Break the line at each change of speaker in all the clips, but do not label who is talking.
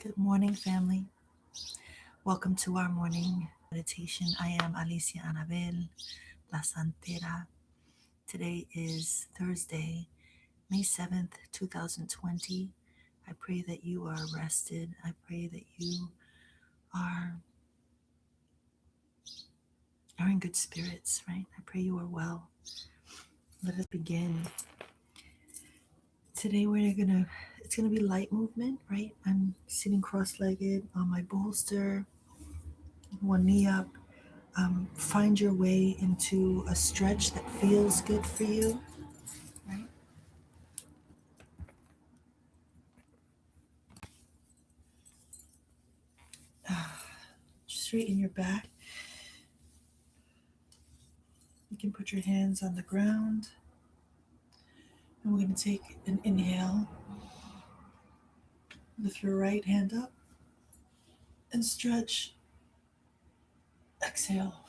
Good morning, family. Welcome to our morning meditation. I am Alicia La Santera. Today is Thursday, May 7th, 2020. I pray that you are rested. I pray that you are, are in good spirits, right? I pray you are well. Let us begin. Today it's gonna be light movement, right? I'm sitting cross-legged on my bolster, one knee up. Find your way into a stretch that feels good for you, right? Straighten your back. You can put your hands on the ground. And we're going to take an inhale. Lift your right hand up and stretch. Exhale.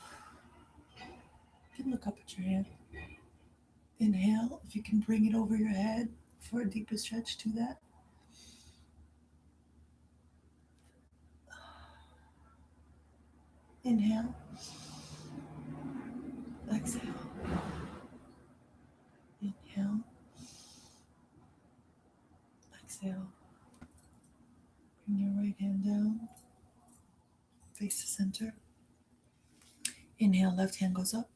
You can look up at your hand. Inhale. If you can bring it over your head for a deeper stretch, do that. Inhale. Exhale. Inhale. Exhale. Bring your right hand down. Face the center. Inhale, left hand goes up.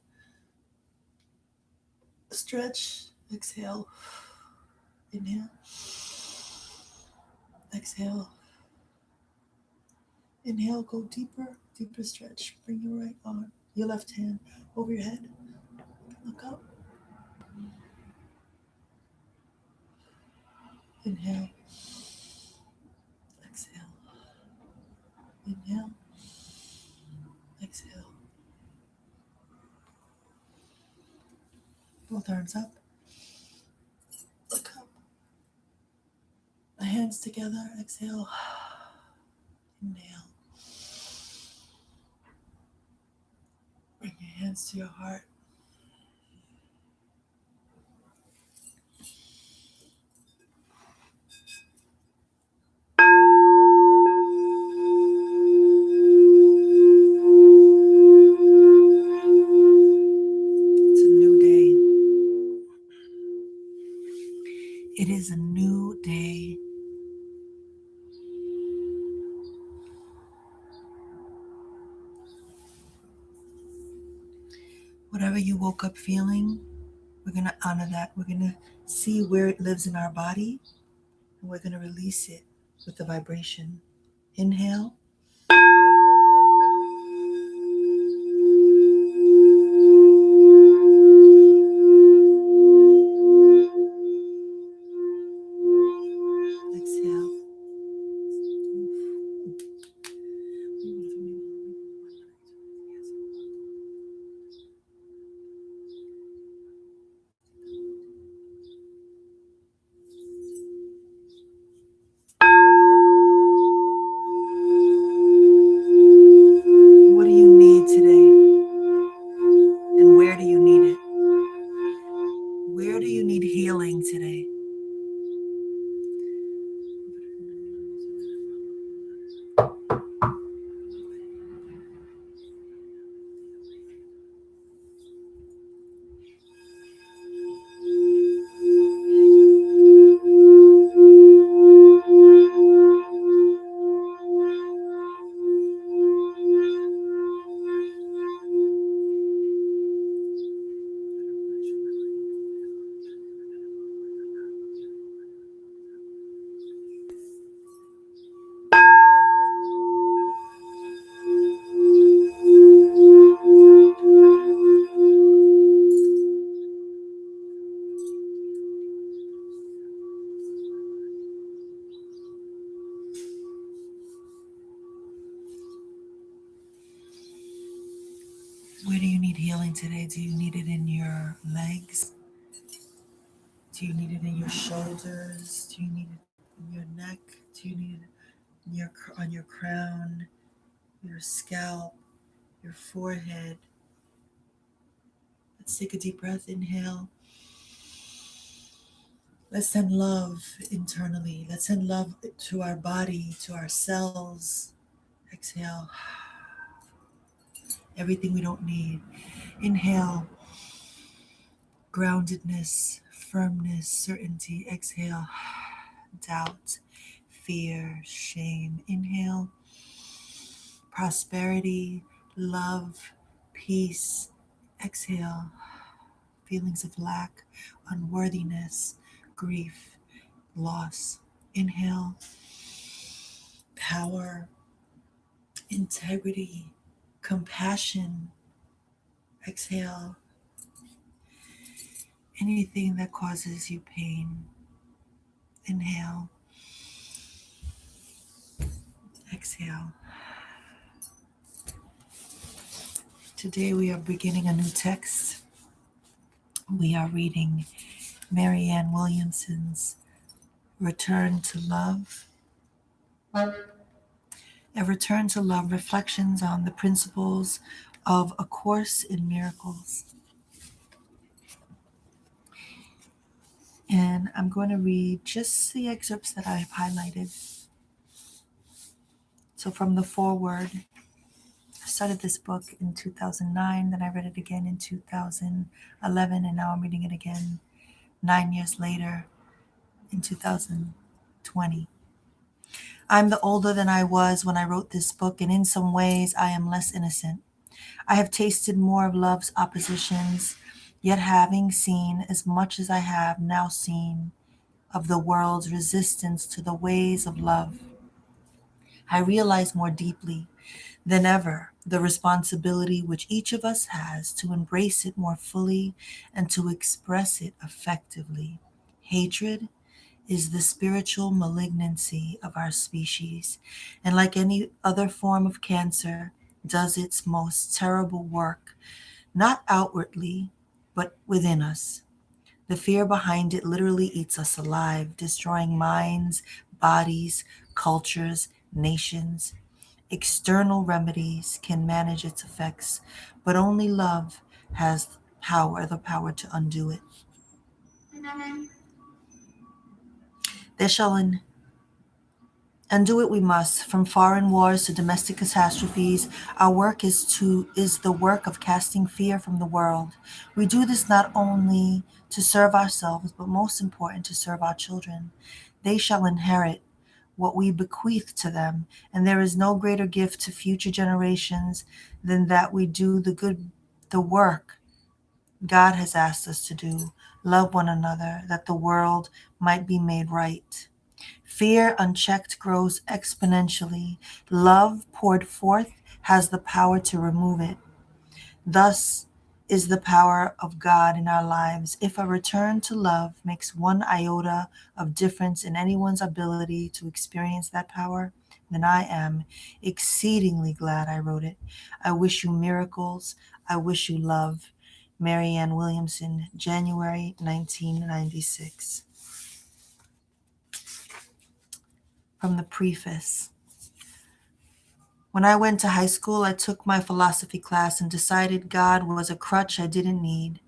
Stretch. Exhale. Inhale. Exhale. Inhale, go deeper, deeper stretch. Bring your right arm, your left hand over your head. Look up. Inhale. Exhale. Inhale. Exhale. Both arms up. Look up. The hands together. Exhale. Inhale. Bring your hands to your heart. It's a new day. It is a new day. Whatever you woke up feeling, we're going to honor that. We're going to see where it lives in our body, and we're going to release it with the vibration. Inhale. Exhale. What do you need today? And where do you need it? Where do you need healing today? Where do you need healing today? Do you need it in your legs? Do you need it in your shoulders? Do you need it in your neck? Do you need it on your crown, your scalp, your forehead? Let's take a deep breath. Inhale. Let's send love internally. Let's send love to our body, to our cells. Exhale everything we don't need. Inhale groundedness, firmness, certainty. Exhale doubt, fear, shame. Inhale prosperity, love, peace. Exhale feelings of lack, unworthiness, grief, loss. Inhale power, integrity, compassion. Exhale anything that causes you pain. Inhale, exhale. Today we are beginning a new text. We are reading Marianne Williamson's Return to Love. A Return to Love, Reflections on the Principles of A Course in Miracles. And I'm going to read just the excerpts that I've highlighted. So from the foreword, I started this book in 2009, then I read it again in 2011, and now I'm reading it again 9 years later in 2020. I'm the older than I was when I wrote this book, and in some ways I am less innocent. I have tasted more of love's oppositions, yet having seen as much as I have now seen of the world's resistance to the ways of love, I realize more deeply than ever the responsibility which each of us has to embrace it more fully and to express it effectively. Hatred is the spiritual malignancy of our species, and like any other form of cancer, does its most terrible work, not outwardly, but within us. The fear behind it literally eats us alive, destroying minds, bodies, cultures, nations. External remedies can manage its effects, but only love has the power to undo it. There shall undo it we must, from foreign wars to domestic catastrophes. Our work is the work of casting fear from the world. We do this not only to serve ourselves, but most important to serve our children. They shall inherit what we bequeath to them, and there is no greater gift to future generations than that we do the work God has asked us to do. Love one another, that the world might be made right. Fear unchecked grows exponentially. Love poured forth has the power to remove it. Thus is the power of God in our lives. If a return to love makes one iota of difference in anyone's ability to experience that power, then I am exceedingly glad I wrote it. I wish you miracles. I wish you love. Marianne Williamson, January 1996. From the preface. When I went to high school, I took my philosophy class and decided God was a crutch I didn't need.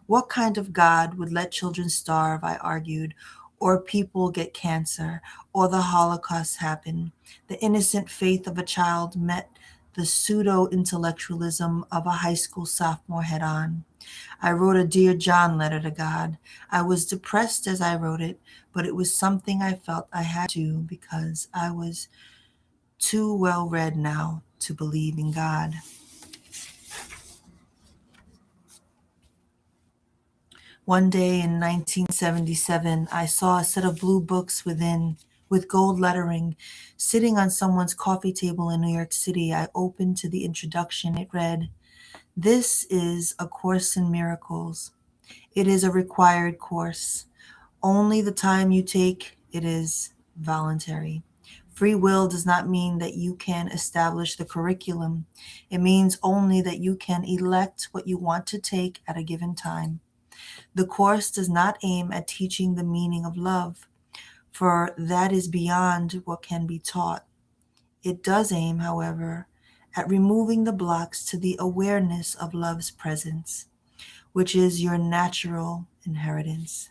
What kind of God would let children starve, I argued, or people get cancer, or the Holocaust happen? The innocent faith of a child met the pseudo-intellectualism of a high school sophomore head on. I wrote a Dear John letter to God. I was depressed as I wrote it, but it was something I felt I had to because I was too well read now to believe in God. One day in 1977, I saw a set of blue books with gold lettering sitting on someone's coffee table in New York City. I opened to the introduction. It read, "This is A Course in Miracles. It is a required course. Only the time you take it is voluntary. Free will does not mean that you can establish the curriculum. It means only that you can elect what you want to take at a given time. The course does not aim at teaching the meaning of love, for that is beyond what can be taught. It does aim, however, at removing the blocks to the awareness of love's presence, which is your natural inheritance."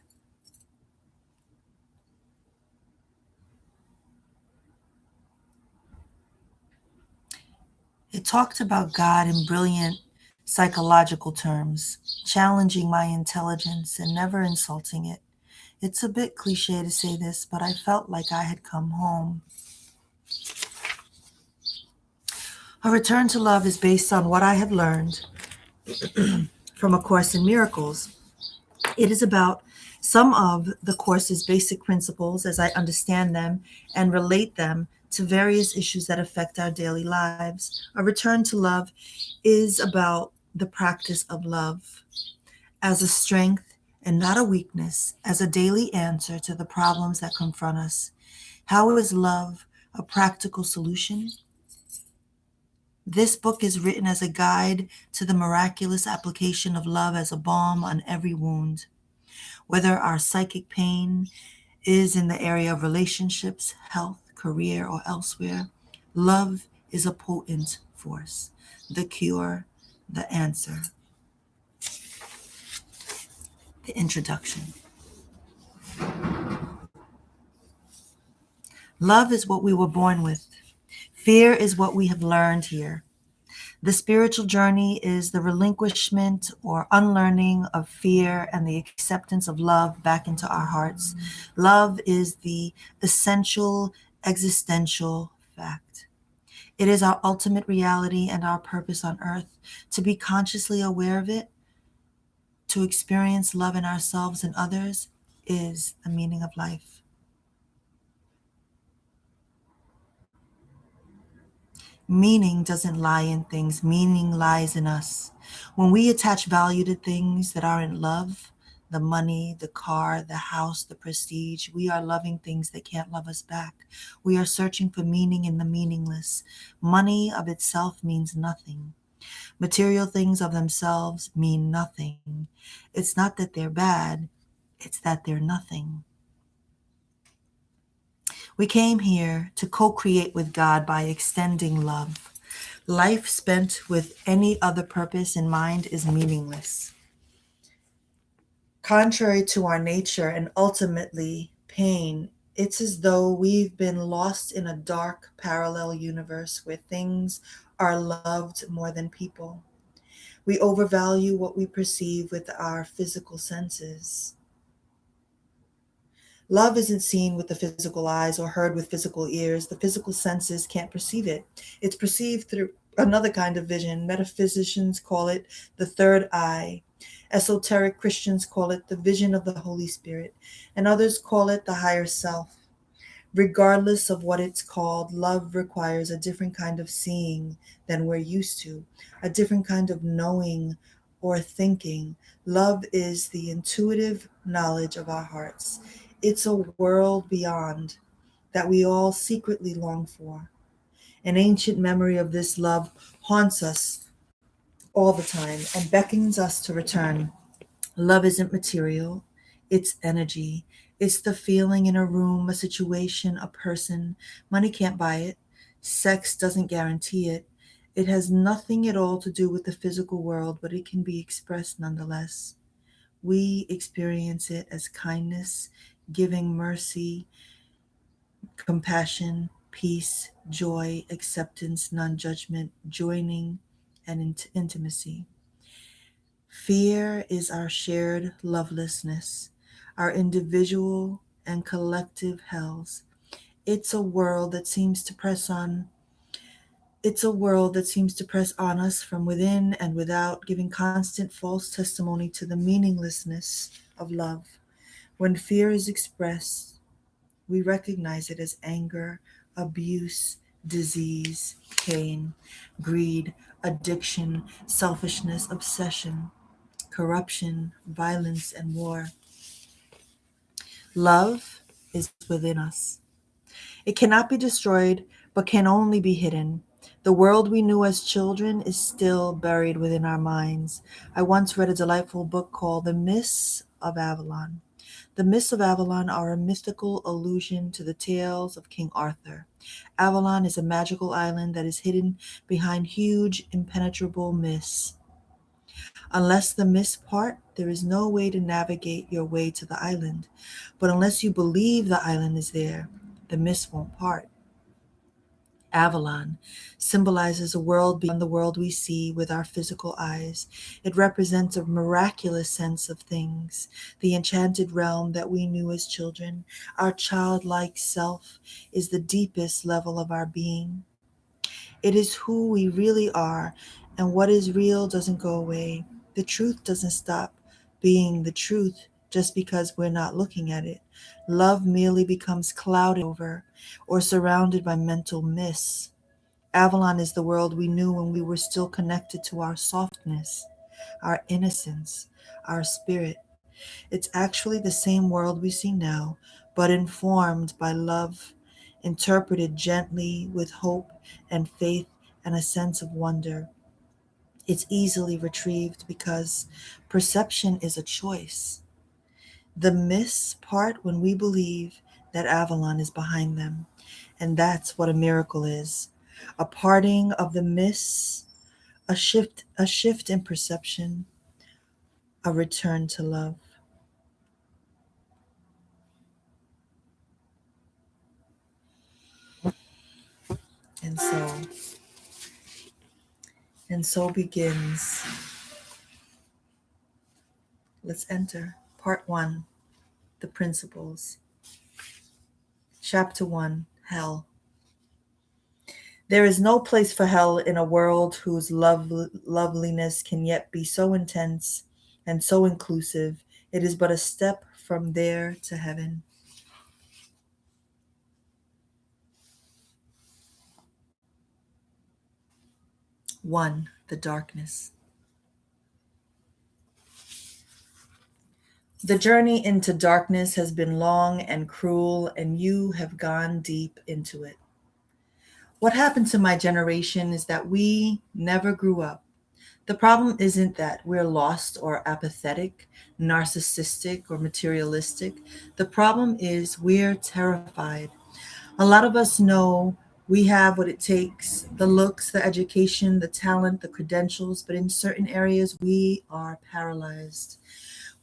It talked about God in brilliant psychological terms, challenging my intelligence and never insulting it. It's a bit cliche to say this, but I felt like I had come home. A return to love is based on what I have learned from A Course in Miracles. It is about some of the Course's basic principles as I understand them and relate them to various issues that affect our daily lives. A return to love is about the practice of love as a strength and not a weakness, as a daily answer to the problems that confront us. How is love a practical solution? This book is written as a guide to the miraculous application of love as a balm on every wound. Whether our psychic pain is in the area of relationships, health, career, or elsewhere, love is a potent force, the cure, the answer. The introduction. Love is what we were born with. Fear is what we have learned here. The spiritual journey is the relinquishment or unlearning of fear and the acceptance of love back into our hearts. Love is the essential existential fact. It is our ultimate reality and our purpose on earth. To be consciously aware of it, to experience love in ourselves and others, is the meaning of life. Meaning doesn't lie in things, meaning lies in us. When we attach value to things that aren't love, the money, the car, the house, the prestige, we are loving things that can't love us back. We are searching for meaning in the meaningless. Money of itself means nothing. Material things of themselves mean nothing. It's not that they're bad, it's that they're nothing. We came here to co-create with God by extending love. Life spent with any other purpose in mind is meaningless. Contrary to our nature and ultimately pain, it's as though we've been lost in a dark parallel universe where things are loved more than people. We overvalue what we perceive with our physical senses. Love isn't seen with the physical eyes or heard with physical ears. The physical senses can't perceive it. It's perceived through another kind of vision. Metaphysicians call it the third eye. Esoteric Christians call it the vision of the Holy Spirit, and others call it the higher self. Regardless of what it's called, love requires a different kind of seeing than we're used to, a different kind of knowing or thinking. Love is the intuitive knowledge of our hearts. It's a world beyond that we all secretly long for. An ancient memory of this love haunts us all the time and beckons us to return. Love isn't material, it's energy. It's the feeling in a room, a situation, a person. Money can't buy it. Sex doesn't guarantee it. It has nothing at all to do with the physical world, but it can be expressed nonetheless. We experience it as kindness, giving mercy, compassion, peace, joy, acceptance, non-judgment, joining, and intimacy. Fear is our shared lovelessness, our individual and collective hells. It's a world that seems to press on. It's a world that seems to press on us from within and without, giving constant false testimony to the meaninglessness of love. When fear is expressed, we recognize it as anger, abuse, disease, pain, greed, addiction, selfishness, obsession, corruption, violence, and war. Love is within us. It cannot be destroyed, but can only be hidden. The world we knew as children is still buried within our minds. I once read a delightful book called The Myths of Avalon. The myths of Avalon are a mythical allusion to the tales of King Arthur. Avalon is a magical island that is hidden behind huge, impenetrable mists. Unless the mists part, there is no way to navigate your way to the island. But unless you believe the island is there, the mist won't part. Avalon symbolizes a world beyond the world we see with our physical eyes. It represents a miraculous sense of things, the enchanted realm that we knew as children. Our childlike self is the deepest level of our being. It is who we really are, and what is real doesn't go away. The truth doesn't stop being the truth just because we're not looking at it. Love merely becomes clouded over or surrounded by mental mists. Avalon is the world we knew when we were still connected to our softness, our innocence, our spirit. It's actually the same world we see now, but informed by love, interpreted gently with hope and faith and a sense of wonder. It's easily retrieved because perception is a choice. The miss part when we believe that Avalon is behind them. And that's what a miracle is. A parting of the miss, a shift in perception, a return to love. And so and so begins. Let's enter part 1, the principles. Chapter 1, Hell. There is no place for hell in a world whose loveliness can yet be so intense and so inclusive. It is but a step from there to heaven. 1. The darkness. The journey into darkness has been long and cruel, and you have gone deep into it. What happened to my generation is that we never grew up. The problem isn't that we're lost or apathetic, narcissistic or materialistic. The problem is we're terrified. A lot of us know we have what it takes, the looks, the education, the talent, the credentials, but in certain areas we are paralyzed.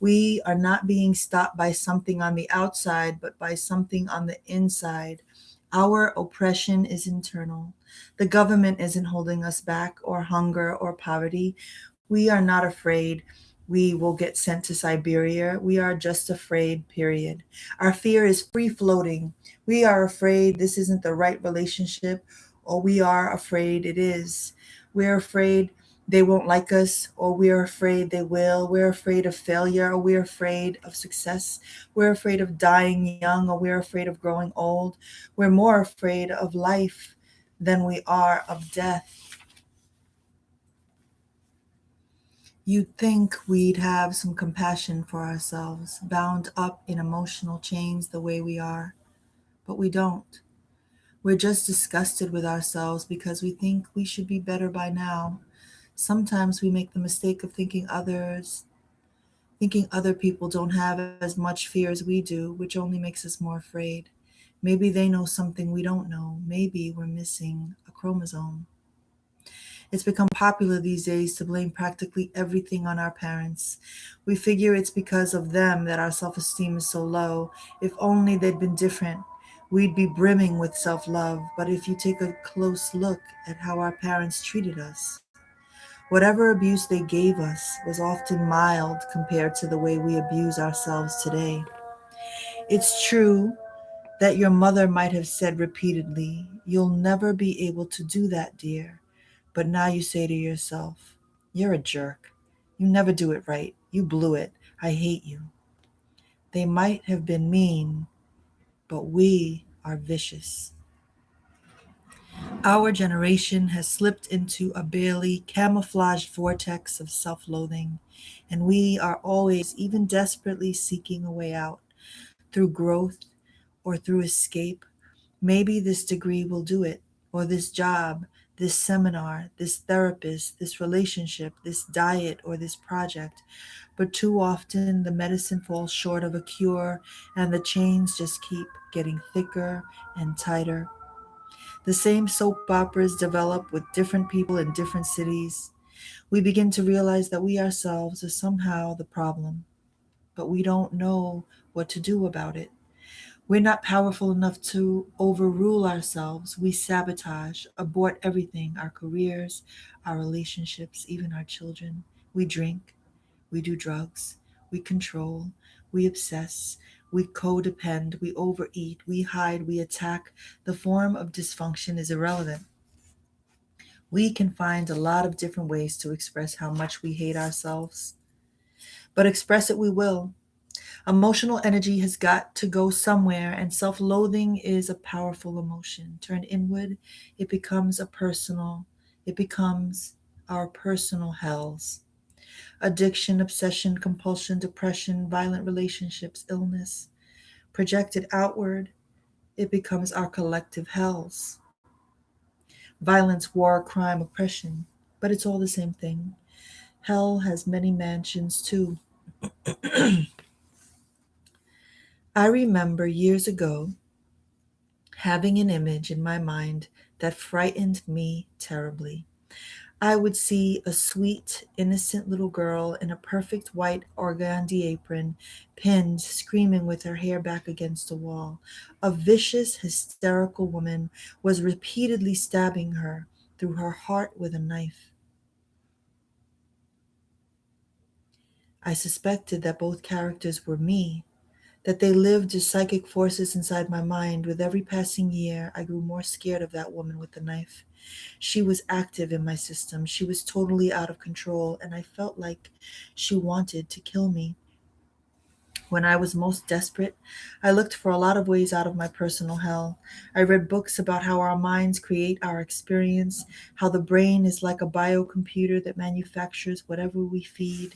We are not being stopped by something on the outside, but by something on the inside. Our oppression is internal. The government isn't holding us back, or hunger, or poverty. We are not afraid we will get sent to Siberia. We are just afraid, period. Our fear is free floating. We are afraid this isn't the right relationship, or we are afraid it is. We're afraid they won't like us, or we're afraid they will. We're afraid of failure, or we're afraid of success. We're afraid of dying young, or we're afraid of growing old. We're more afraid of life than we are of death. You'd think we'd have some compassion for ourselves, bound up in emotional chains the way we are, but we don't. We're just disgusted with ourselves because we think we should be better by now. Sometimes we make the mistake of thinking other people don't have as much fear as we do, which only makes us more afraid. Maybe they know something we don't know. Maybe we're missing a chromosome. It's become popular these days to blame practically everything on our parents. We figure it's because of them that our self esteem is so low. If only they'd been different, we'd be brimming with self love. But if you take a close look at how our parents treated us, whatever abuse they gave us was often mild compared to the way we abuse ourselves today. It's true that your mother might have said repeatedly, "You'll never be able to do that, dear." But now you say to yourself, "You're a jerk. You never do it right. You blew it. I hate you." They might have been mean, but we are vicious. Our generation has slipped into a barely camouflaged vortex of self loathing, and we are always, even desperately, seeking a way out through growth or through escape. Maybe this degree will do it, or this job, this seminar, this therapist, this relationship, this diet, or this project. But too often the medicine falls short of a cure, and the chains just keep getting thicker and tighter. The same soap operas develop with different people in different cities. We begin to realize that we ourselves are somehow the problem, but we don't know what to do about it. We're not powerful enough to overrule ourselves. We sabotage, abort everything, our careers, our relationships, even our children. We drink, we do drugs, we control, we obsess, we codepend, we overeat, we hide, we attack. The form of dysfunction is irrelevant. We can find a lot of different ways to express how much we hate ourselves, but express it we will. Emotional energy has got to go somewhere, and self loathing is a powerful emotion. Turn inward, it becomes it becomes our personal hells. Addiction, obsession, compulsion, depression, violent relationships, illness. Projected outward, it becomes our collective hells. Violence, war, crime, oppression. But it's all the same thing. Hell has many mansions too. I remember years ago having an image in my mind that frightened me terribly. I would see a sweet, innocent little girl in a perfect white organdy apron, pinned, screaming with her hair back against a wall. A vicious, hysterical woman was repeatedly stabbing her through her heart with a knife. I suspected that both characters were me, that they lived as psychic forces inside my mind. With every passing year, I grew more scared of that woman with the knife. She was active in my system. She was totally out of control, and I felt like she wanted to kill me. When I was most desperate, I looked for a lot of ways out of my personal hell. I read books about how our minds create our experience, how the brain is like a biocomputer that manufactures whatever we feed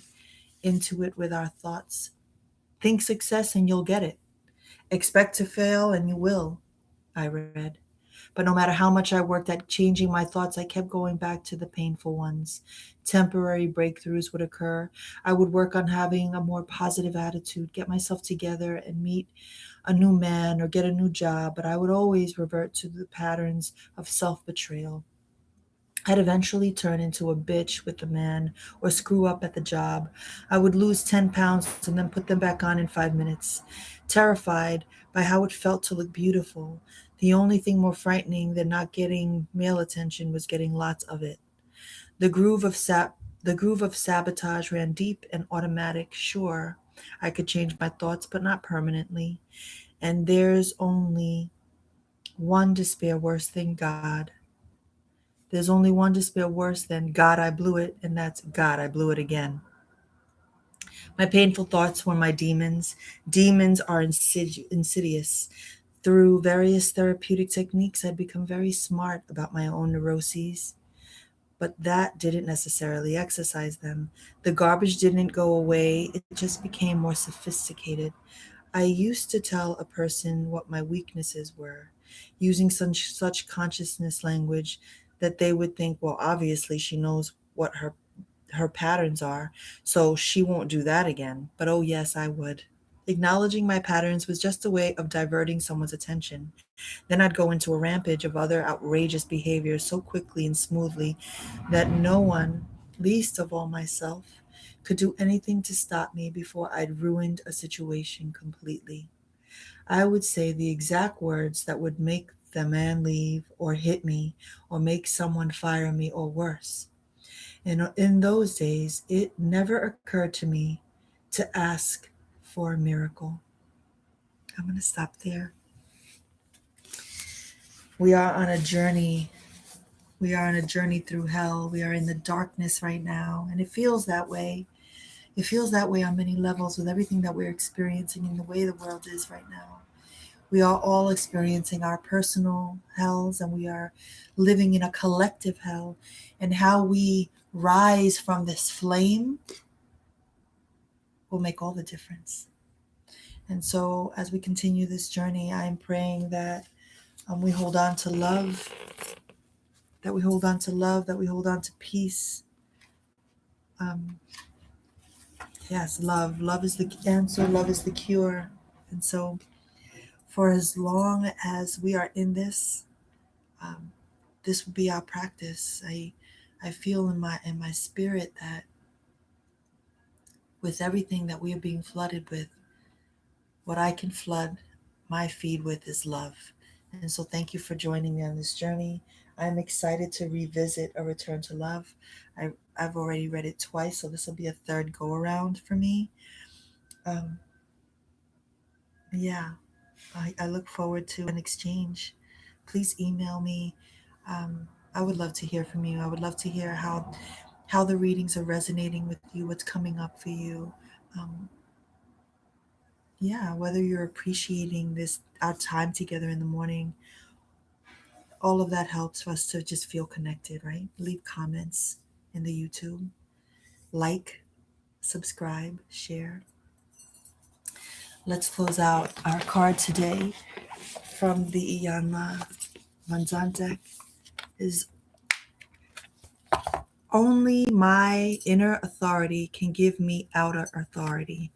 into it with our thoughts. Think success and you'll get it. Expect to fail and you will, I read. But no matter how much I worked at changing my thoughts, I kept going back to the painful ones. Temporary breakthroughs would occur. I would work on having a more positive attitude, get myself together, and meet a new man or get a new job, but I would always revert to the patterns of self betrayal. I'd eventually turn into a bitch with the man or screw up at the job. I would lose 10 pounds and then put them back on in 5 minutes. Terrified by how it felt to look beautiful. The only thing more frightening than not getting male attention was getting lots of it. The groove of the groove of sabotage ran deep and automatic. Sure, I could change my thoughts, but not permanently. And there's only one despair worse than God. There's only one despair worse than God, I blew it, and that's God, I blew it again. My painful thoughts were my demons. Demons are insidious. Through various therapeutic techniques, I'd become very smart about my own neuroses, but that didn't necessarily exercise them. The garbage didn't go away, it just became more sophisticated. I used to tell a person what my weaknesses were, using such consciousness language that they would think, well, obviously she knows what her patterns are, so she won't do that again. But oh, yes, I would. Acknowledging my patterns was just a way of diverting someone's attention. Then I'd go into a rampage of other outrageous behaviors so quickly and smoothly that no one, least of all myself, could do anything to stop me before I'd ruined a situation completely. I would say the exact words that would make the man leave or hit me or make someone fire me or worse. And in those days, it never occurred to me to ask for a miracle. I'm going to stop there. We are on a journey. We are on a journey through hell. We are in the darkness right now. And it feels that way. It feels that way on many levels with everything that we're experiencing and the way the world is right now. We are all experiencing our personal hells and we are living in a collective hell. And how we rise from this flame will make all the difference. And so, as we continue this journey, I'm praying that we hold on to love, that we hold on to love, that we hold on to peace. Um, yes, love. Love is the answer, love is the cure. And so, for as long as we are in this, um, this will be our practice. I feel in my spirit that with everything that we are being flooded with, what I can flood my feed with is love. And so thank you for joining me on this journey. I'm excited to revisit A Return to Love. I, I've already read it twice, so this will be a third go around for me. Um, yeah, I look forward to an exchange. Please email me. Um, I would love to hear from you. I would love to hear how the readings are resonating with you, what's coming up for you. Um, yeah, whether you're appreciating this our time together in the morning, all of that helps for us to just feel connected, right? Leave comments in the YouTube, like, subscribe, share. Let's close out our card today from the Iyanla Manzan is only my inner authority can give me outer authority.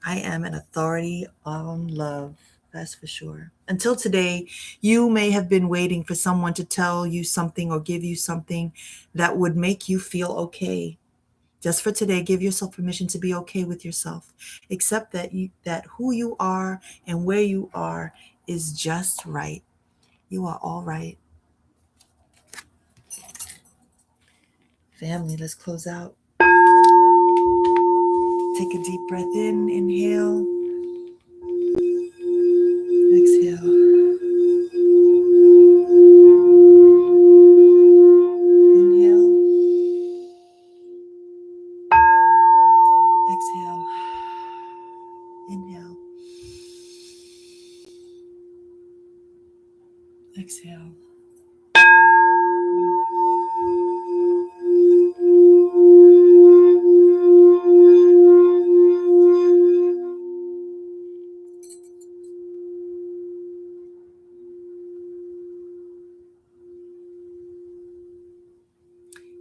I am an authority on love, that's for sure. Until today, you may have been waiting for someone to tell you something or give you something that would make you feel okay. Just for today, give yourself permission to be okay with yourself. Accept that who you are and where you are is just right. You are all right. Family, let's close out. Take a deep breath in, inhale, exhale. Inhale, exhale. Inhale, exhale.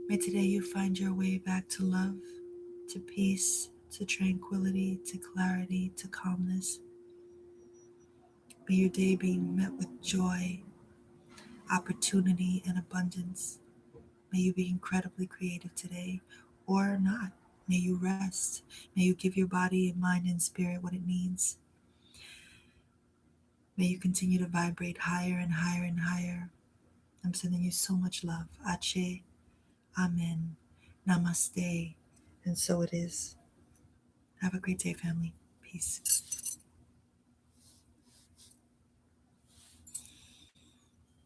May today you find your way back to love, to peace, to tranquility, to clarity, to calmness. May your day be met with joy, opportunity, and abundance. May you be incredibly creative today or not. May you rest. May you give your body and mind and spirit what it needs. May you continue to vibrate higher and higher and higher. I'm sending you so much love. Ache, Amen, Namaste. And so it is. Have a great day, family. Peace.